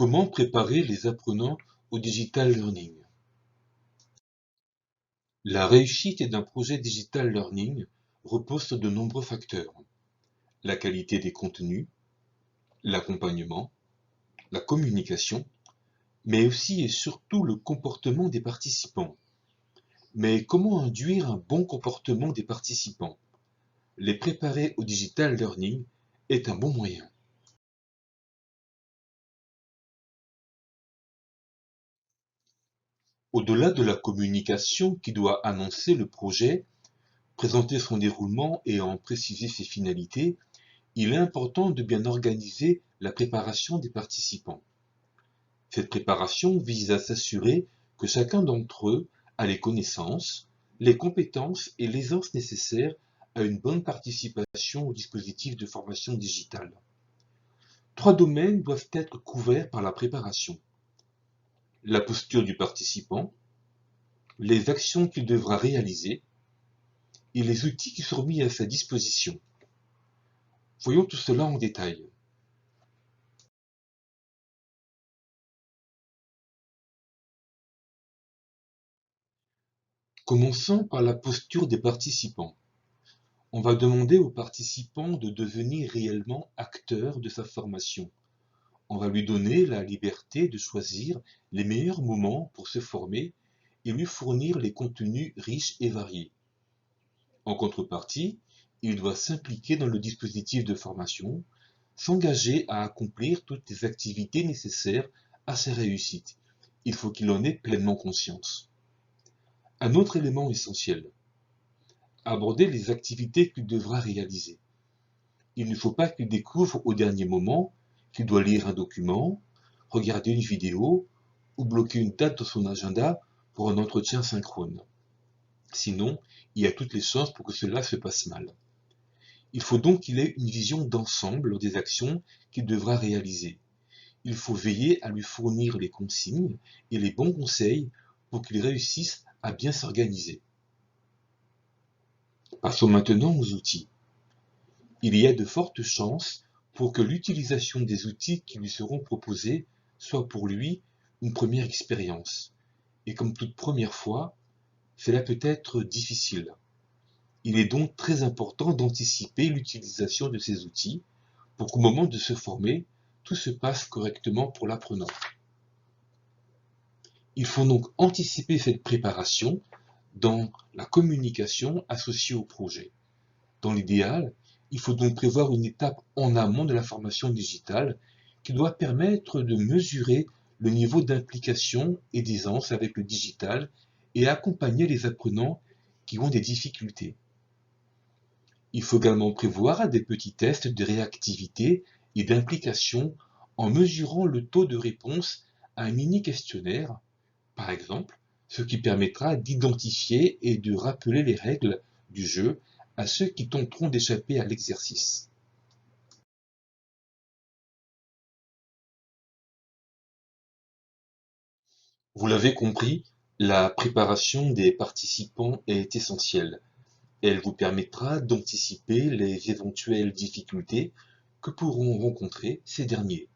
Comment préparer les apprenants au digital learning? La réussite d'un projet digital learning repose sur de nombreux facteurs. La qualité des contenus, l'accompagnement, la communication, mais aussi et surtout le comportement des participants. Mais comment induire un bon comportement des participants? Les préparer au digital learning est un bon moyen. Au-delà de la communication qui doit annoncer le projet, présenter son déroulement et en préciser ses finalités, il est important de bien organiser la préparation des participants. Cette préparation vise à s'assurer que chacun d'entre eux a les connaissances, les compétences et l'aisance nécessaires à une bonne participation au dispositif de formation digitale. 3 domaines doivent être couverts par la préparation: la posture du participant, les actions qu'il devra réaliser et les outils qui seront mis à sa disposition. Voyons tout cela en détail. Commençons par la posture des participants. On va demander aux participants de devenir réellement acteurs de sa formation. On va lui donner la liberté de choisir les meilleurs moments pour se former et lui fournir les contenus riches et variés. En contrepartie, il doit s'impliquer dans le dispositif de formation, s'engager à accomplir toutes les activités nécessaires à sa réussite. Il faut qu'il en ait pleinement conscience. Un autre élément essentiel: aborder les activités qu'il devra réaliser. Il ne faut pas qu'il découvre au dernier moment qu'il doit lire un document, regarder une vidéo ou bloquer une date dans son agenda pour un entretien synchrone. Sinon, il y a toutes les chances pour que cela se passe mal. Il faut donc qu'il ait une vision d'ensemble des actions qu'il devra réaliser. Il faut veiller à lui fournir les consignes et les bons conseils pour qu'il réussisse à bien s'organiser. Passons maintenant aux outils. Il y a de fortes chances pour que l'utilisation des outils qui lui seront proposés soit pour lui une première expérience. Et comme toute première fois, cela peut être difficile. Il est donc très important d'anticiper l'utilisation de ces outils pour qu'au moment de se former, tout se passe correctement pour l'apprenant. Il faut donc anticiper cette préparation dans la communication associée au projet. Dans l'idéal, il faut donc prévoir une étape en amont de la formation digitale qui doit permettre de mesurer le niveau d'implication et d'aisance avec le digital et accompagner les apprenants qui ont des difficultés. Il faut également prévoir des petits tests de réactivité et d'implication en mesurant le taux de réponse à un mini-questionnaire, par exemple, ce qui permettra d'identifier et de rappeler les règles du jeu à ceux qui tenteront d'échapper à l'exercice. Vous l'avez compris, la préparation des participants est essentielle. Elle vous permettra d'anticiper les éventuelles difficultés que pourront rencontrer ces derniers.